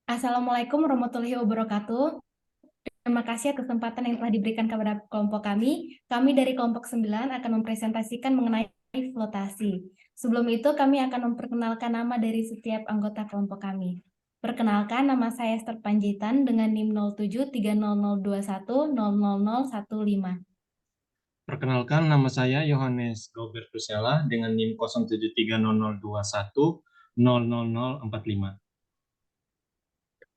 Assalamualaikum warahmatullahi wabarakatuh. Terima kasih atas kesempatan yang telah diberikan kepada kelompok kami. Kami dari kelompok 9 akan mempresentasikan mengenai flotasi. Sebelum itu, kami akan memperkenalkan nama dari setiap anggota kelompok kami. Perkenalkan, nama saya Esther Panjitan dengan NIM 073002100015. Perkenalkan, nama saya Yohanes Robert Rusella dengan NIM 073001000045.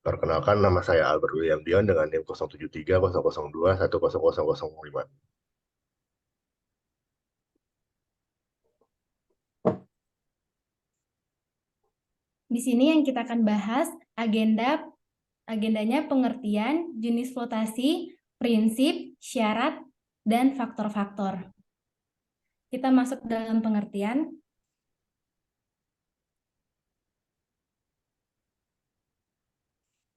Perkenalkan, nama saya Albert William Dion dengan NIM 073002100005. Di sini yang kita akan bahas agendanya pengertian, jenis flotasi, prinsip, syarat, dan faktor-faktor. Kita masuk dalam pengertian.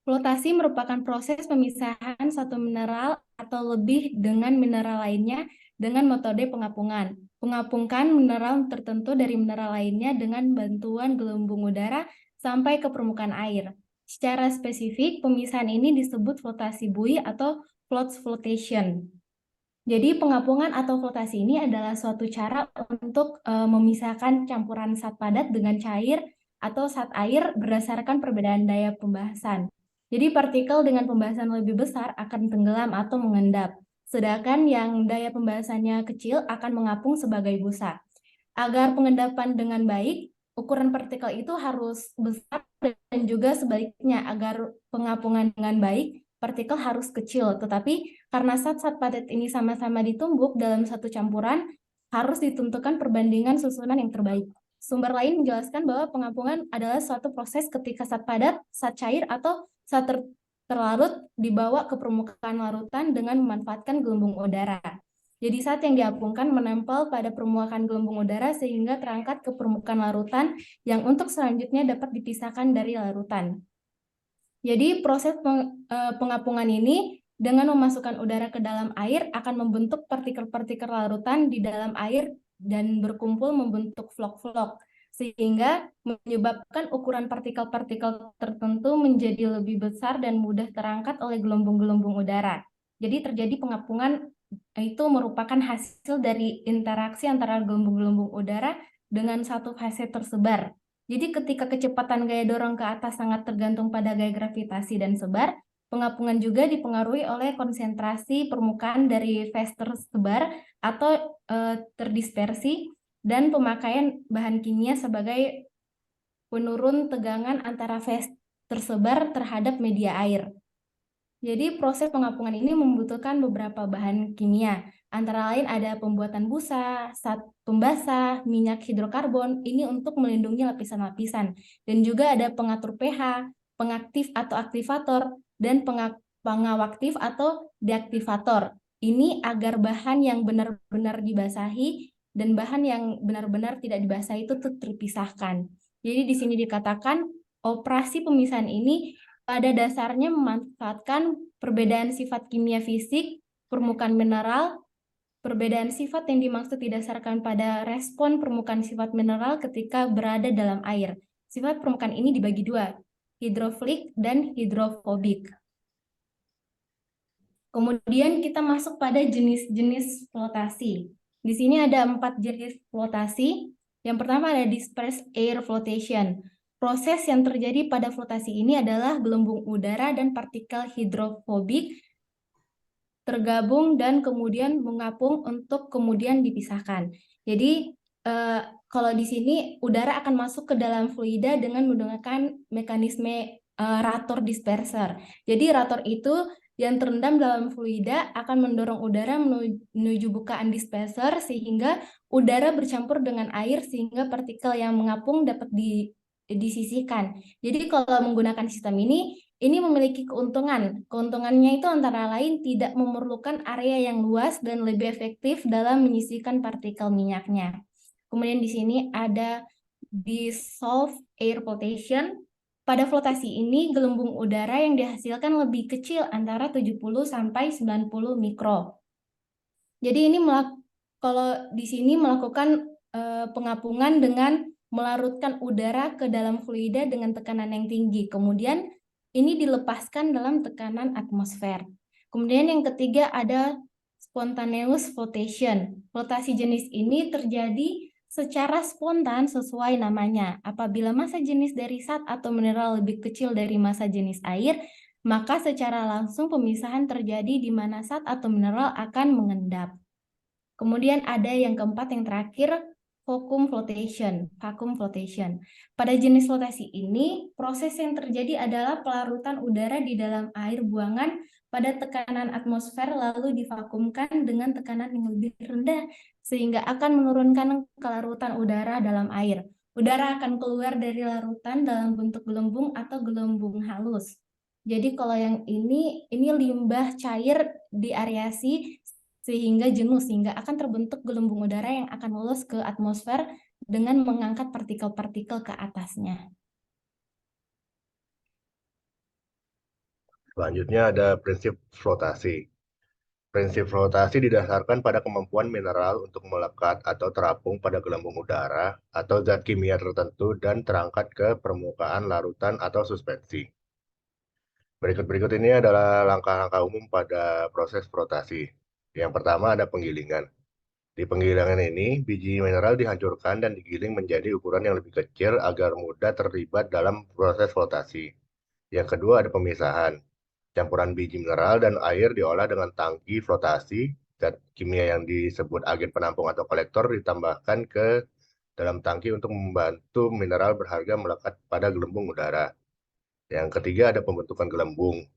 Flotasi merupakan proses pemisahan satu mineral atau lebih dengan mineral lainnya dengan metode pengapungan. Mengapungkan mineral tertentu dari mineral lainnya dengan bantuan gelembung udara sampai ke permukaan air. Secara spesifik, pemisahan ini disebut flotasi buoy atau flotation. Jadi pengapungan atau flotasi ini adalah suatu cara untuk memisahkan campuran zat padat dengan cair atau zat air berdasarkan perbedaan daya pembahasan. Jadi partikel dengan pembahasan lebih besar akan tenggelam atau mengendap, sedangkan yang daya pembahasannya kecil akan mengapung sebagai busa. Agar pengendapan dengan baik, ukuran partikel itu harus besar dan juga sebaliknya agar pengapungan dengan baik, partikel harus kecil. Tetapi karena zat-zat padat ini sama-sama ditumbuk dalam satu campuran, harus ditentukan perbandingan susunan yang terbaik. Sumber lain menjelaskan bahwa pengapungan adalah suatu proses ketika zat padat, zat cair, atau zat terlarut dibawa ke permukaan larutan dengan memanfaatkan gelembung udara. Jadi zat yang diapungkan menempel pada permukaan gelembung udara sehingga terangkat ke permukaan larutan yang untuk selanjutnya dapat dipisahkan dari larutan. Jadi proses pengapungan ini dengan memasukkan udara ke dalam air akan membentuk partikel-partikel larutan di dalam air dan berkumpul membentuk vlog-vlog, sehingga menyebabkan ukuran partikel-partikel tertentu menjadi lebih besar dan mudah terangkat oleh gelembung-gelembung udara. Jadi terjadi pengapungan itu merupakan hasil dari interaksi antara gelembung-gelembung udara dengan satu fase tersebar. Jadi ketika kecepatan gaya dorong ke atas sangat tergantung pada gaya gravitasi dan sebar, pengapungan juga dipengaruhi oleh konsentrasi permukaan dari fase tersebar atau terdispersi dan pemakaian bahan kimia sebagai penurun tegangan antara fase tersebar terhadap media air. Jadi proses pengapungan ini membutuhkan beberapa bahan kimia. Antara lain ada pembuatan busa, zat pembasah, minyak hidrokarbon, ini untuk melindungi lapisan-lapisan. Dan juga ada pengatur pH, pengaktif atau aktivator, dan pengawaktif atau deaktivator. Ini agar bahan yang benar-benar dibasahi dan bahan yang benar-benar tidak dibasahi itu terpisahkan. Jadi di sini dikatakan operasi pemisahan ini pada dasarnya memanfaatkan perbedaan sifat kimia fisik, permukaan mineral, perbedaan sifat yang dimaksud didasarkan pada respon permukaan sifat mineral ketika berada dalam air. Sifat permukaan ini dibagi dua, hidrofilik dan hidrofobik. Kemudian kita masuk pada jenis-jenis flotasi. Di sini ada 4 jenis flotasi. Yang pertama ada dispersed air flotation. Proses yang terjadi pada flotasi ini adalah gelembung udara dan partikel hidrofobik tergabung dan kemudian mengapung untuk kemudian dipisahkan. Jadi kalau di sini udara akan masuk ke dalam fluida dengan menggunakan mekanisme rator disperser. Jadi rator itu yang terendam dalam fluida akan mendorong udara menuju bukaan disperser sehingga udara bercampur dengan air sehingga partikel yang mengapung dapat disisihkan. Jadi kalau menggunakan sistem ini memiliki keuntungan. Keuntungannya itu antara lain tidak memerlukan area yang luas dan lebih efektif dalam menyisihkan partikel minyaknya. Kemudian di sini ada dissolved air flotation. Pada flotasi ini, gelembung udara yang dihasilkan lebih kecil antara 70 sampai 90 mikro. Jadi ini kalau di sini melakukan pengapungan dengan melarutkan udara ke dalam fluida dengan tekanan yang tinggi. Kemudian ini dilepaskan dalam tekanan atmosfer. Kemudian yang ketiga ada spontaneous flotation. Flotasi jenis ini terjadi secara spontan sesuai namanya. Apabila massa jenis dari zat atau mineral lebih kecil dari massa jenis air, maka secara langsung pemisahan terjadi di mana zat atau mineral akan mengendap. Kemudian ada yang keempat yang terakhir, vacuum flotation. Pada jenis flotasi ini, proses yang terjadi adalah pelarutan udara di dalam air buangan pada tekanan atmosfer lalu divakumkan dengan tekanan yang lebih rendah sehingga akan menurunkan kelarutan udara dalam air. Udara akan keluar dari larutan dalam bentuk gelembung atau gelembung halus. Jadi kalau yang ini limbah cair diareasi sehingga jenuh, sehingga akan terbentuk gelembung udara yang akan lolos ke atmosfer dengan mengangkat partikel-partikel ke atasnya. Selanjutnya ada prinsip flotasi. Prinsip flotasi didasarkan pada kemampuan mineral untuk melekat atau terapung pada gelembung udara atau zat kimia tertentu dan terangkat ke permukaan larutan atau suspensi. Berikut ini adalah langkah-langkah umum pada proses flotasi. Yang pertama ada penggilingan. Di penggilingan ini, biji mineral dihancurkan dan digiling menjadi ukuran yang lebih kecil agar mudah terlibat dalam proses flotasi. Yang kedua ada pemisahan. Campuran biji mineral dan air diolah dengan tangki flotasi. Zat kimia yang disebut agen penampung atau kolektor ditambahkan ke dalam tangki untuk membantu mineral berharga melekat pada gelembung udara. Yang ketiga ada pembentukan gelembung.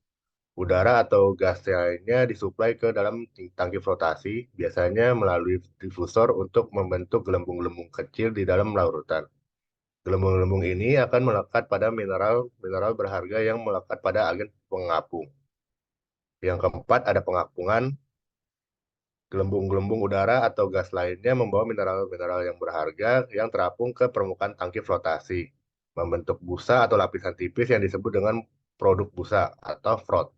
Udara atau gas lainnya disuplai ke dalam tangki flotasi, biasanya melalui difusor untuk membentuk gelembung-gelembung kecil di dalam larutan. Gelembung-gelembung ini akan melekat pada mineral berharga yang melekat pada agen pengapung. Yang keempat ada pengapungan. Gelembung-gelembung udara atau gas lainnya membawa mineral-mineral yang berharga yang terapung ke permukaan tangki flotasi, membentuk busa atau lapisan tipis yang disebut dengan produk busa atau froth.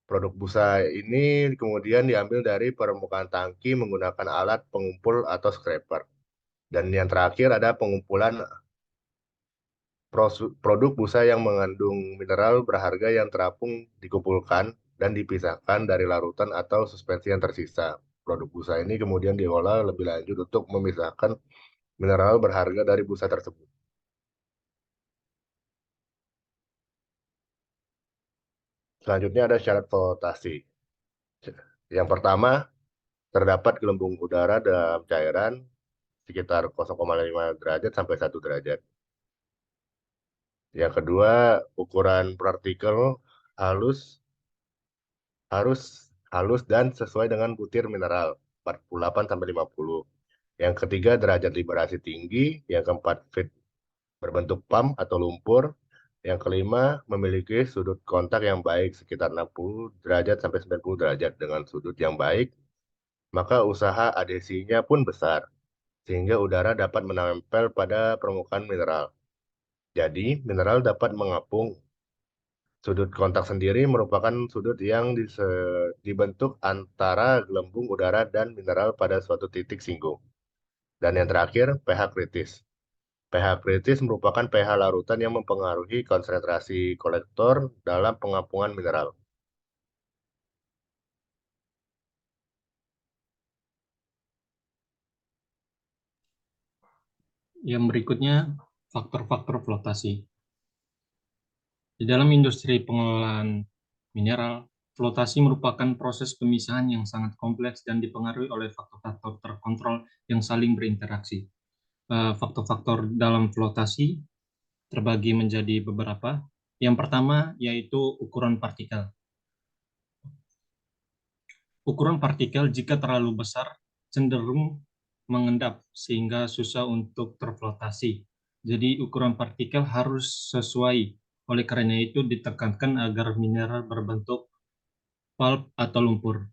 Produk busa ini kemudian diambil dari permukaan tangki menggunakan alat pengumpul atau scraper. Dan yang terakhir ada pengumpulan produk busa yang mengandung mineral berharga yang terapung dikumpulkan dan dipisahkan dari larutan atau suspensi yang tersisa. Produk busa ini kemudian diolah lebih lanjut untuk memisahkan mineral berharga dari busa tersebut. Selanjutnya ada syarat flotasi. Yang pertama, terdapat gelembung udara dalam cairan sekitar 0,5 derajat sampai 1 derajat. Yang kedua, ukuran partikel harus halus dan sesuai dengan butir mineral 48 sampai 50. Yang ketiga, derajat liberasi tinggi. Yang keempat, fit berbentuk pump atau lumpur. Yang kelima, memiliki sudut kontak yang baik sekitar 60 derajat sampai 90 derajat dengan sudut yang baik. Maka usaha adhesinya pun besar, sehingga udara dapat menempel pada permukaan mineral. Jadi, mineral dapat mengapung. Sudut kontak sendiri merupakan sudut yang dibentuk antara gelembung udara dan mineral pada suatu titik singgung. Dan yang terakhir, pH kritis. pH kritis merupakan pH larutan yang mempengaruhi konsentrasi kolektor dalam pengapungan mineral. Yang berikutnya, faktor-faktor flotasi. Di dalam industri pengelolaan mineral, flotasi merupakan proses pemisahan yang sangat kompleks dan dipengaruhi oleh faktor-faktor terkontrol yang saling berinteraksi. Faktor-faktor dalam flotasi terbagi menjadi beberapa. Yang pertama yaitu ukuran partikel. Ukuran partikel jika terlalu besar cenderung mengendap sehingga susah untuk terflotasi. Jadi ukuran partikel harus sesuai. Oleh karena itu ditekankan agar mineral berbentuk pulp atau lumpur.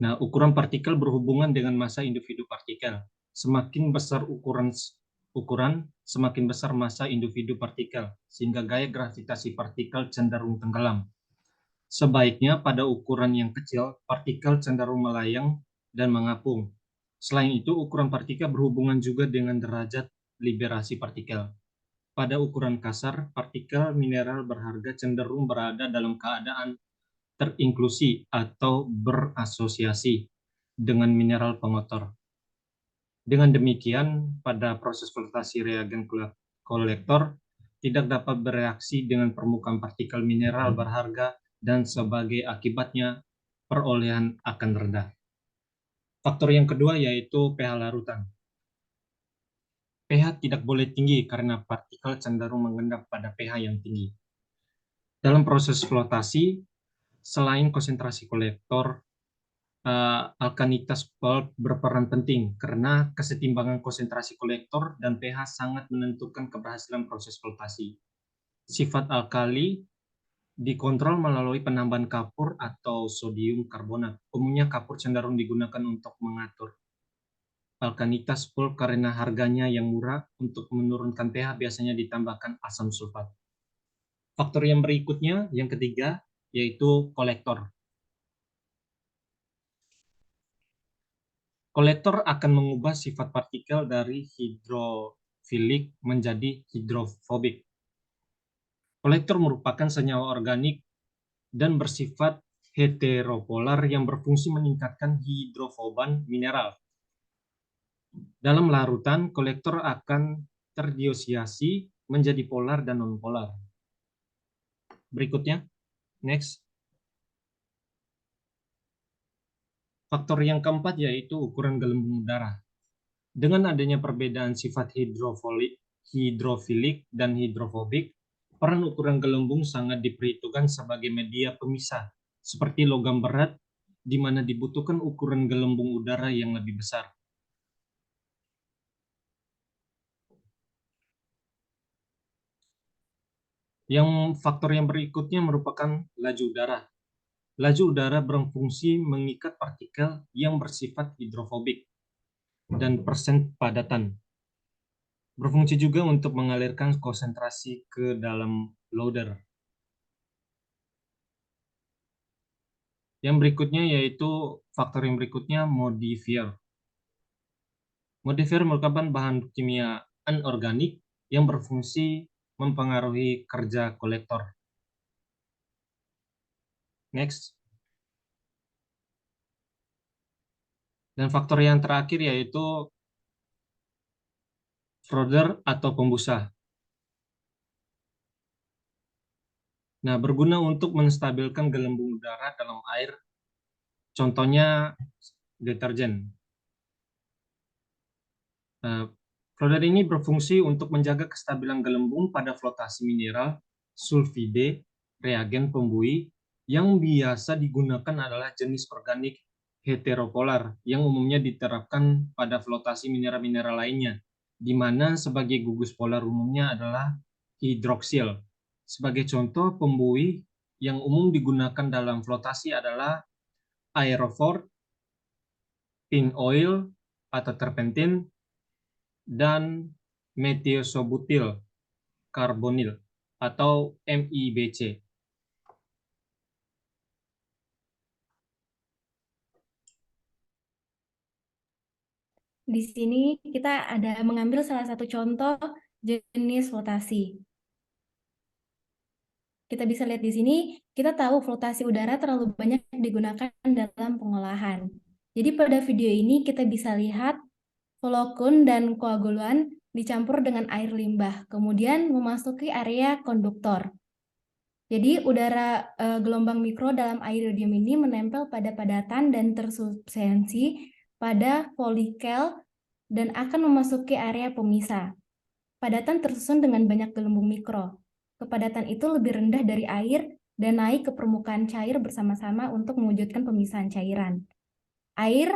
Nah, ukuran partikel berhubungan dengan massa individu partikel. Semakin besar ukuran, semakin besar massa individu partikel, sehingga gaya gravitasi partikel cenderung tenggelam. Sebaiknya pada ukuran yang kecil, partikel cenderung melayang dan mengapung. Selain itu, ukuran partikel berhubungan juga dengan derajat liberasi partikel. pada ukuran kasar, partikel mineral berharga cenderung berada dalam keadaan terinklusi atau berasosiasi dengan mineral pengotor. Dengan demikian, pada proses flotasi reagen kolektor tidak dapat bereaksi dengan permukaan partikel mineral berharga dan sebagai akibatnya perolehan akan rendah. Faktor yang kedua yaitu pH larutan. pH tidak boleh tinggi karena partikel cenderung mengendap pada pH yang tinggi. Dalam proses flotasi, selain konsentrasi kolektor, alkanitas pulp berperan penting karena kesetimbangan konsentrasi kolektor dan pH sangat menentukan keberhasilan proses flotasi. Sifat alkali dikontrol melalui penambahan kapur atau sodium karbonat. Umumnya kapur cenderung digunakan untuk mengatur alkanitas pulp karena harganya yang murah. Untuk menurunkan pH biasanya ditambahkan asam sulfat. Faktor yang berikutnya, yang ketiga, yaitu kolektor. Kolektor akan mengubah sifat partikel dari hidrofilik menjadi hidrofobik. Kolektor merupakan senyawa organik dan bersifat heteropolar yang berfungsi meningkatkan hidrofoban mineral. Dalam larutan, kolektor akan terdisosiasi menjadi polar dan nonpolar. Berikutnya, next. Faktor yang keempat yaitu ukuran gelembung udara. Dengan adanya perbedaan sifat hidrofilik dan hidrofobik, peran ukuran gelembung sangat diperhitungkan sebagai media pemisah, seperti logam berat, di mana dibutuhkan ukuran gelembung udara yang lebih besar. Faktor yang berikutnya merupakan laju udara. Laju udara berfungsi mengikat partikel yang bersifat hidrofobik dan persen padatan. Berfungsi juga untuk mengalirkan konsentrasi ke dalam loader. Yang berikutnya yaitu faktor yang berikutnya modifier. Modifier merupakan bahan kimia anorganik yang berfungsi mempengaruhi kerja kolektor. Next. Dan faktor yang terakhir yaitu Froder atau pembusa. Nah, berguna untuk menstabilkan gelembung udara dalam air, contohnya deterjen. Froder ini berfungsi untuk menjaga kestabilan gelembung pada flotasi mineral, sulfide, reagen pembuih, yang biasa digunakan adalah jenis organik heteropolar yang umumnya diterapkan pada flotasi mineral-mineral lainnya, di mana sebagai gugus polar umumnya adalah hidroksil. Sebagai contoh pembuih yang umum digunakan dalam flotasi adalah aerofor, pin oil atau terpentin, dan metiosobutil karbonil atau MIBC. Di sini kita ada mengambil salah satu contoh jenis flotasi. Kita bisa lihat di sini, kita tahu flotasi udara terlalu banyak digunakan dalam pengolahan. Jadi pada video ini kita bisa lihat volokun dan koagulan dicampur dengan air limbah, kemudian memasuki area konduktor. Jadi udara gelombang mikro dalam iridium ini menempel pada padatan dan tersubstansi pada folikel dan akan memasuki area pemisah. Padatan tersusun dengan banyak gelembung mikro. Kepadatan itu lebih rendah dari air dan naik ke permukaan cair bersama-sama untuk mewujudkan pemisahan cairan. Air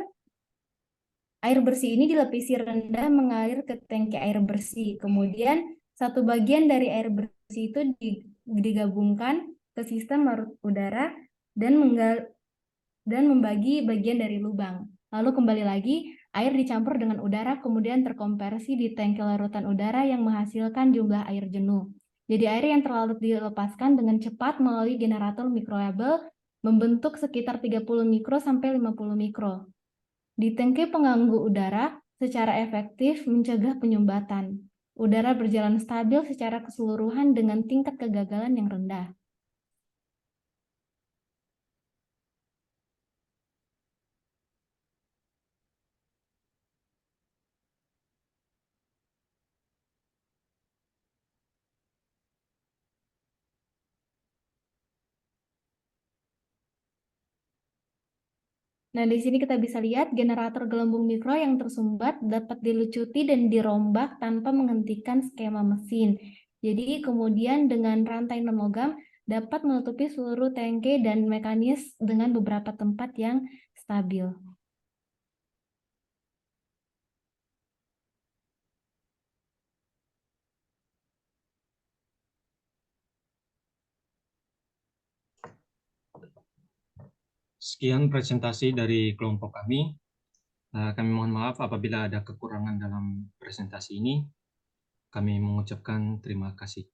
bersih ini dilapisi rendah mengalir ke tangki air bersih. Kemudian satu bagian dari air bersih itu digabungkan ke sistem larut udara dan membagi bagian dari lubang. Lalu kembali lagi, air dicampur dengan udara kemudian terkompresi di tangki larutan udara yang menghasilkan jumlah air jenuh. Jadi air yang terlalu dilepaskan dengan cepat melalui generator mikrolabel membentuk sekitar 30 mikro sampai 50 mikro. Di tangki pengganggu udara secara efektif mencegah penyumbatan. Udara berjalan stabil secara keseluruhan dengan tingkat kegagalan yang rendah. Nah, di sini kita bisa lihat generator gelembung mikro yang tersumbat dapat dilucuti dan dirombak tanpa menghentikan skema mesin. Jadi, kemudian dengan rantai non-logam dapat menutupi seluruh tangke dan mekanis dengan beberapa tempat yang stabil. Sekian presentasi dari kelompok kami. Kami mohon maaf apabila ada kekurangan dalam presentasi ini. Kami mengucapkan terima kasih.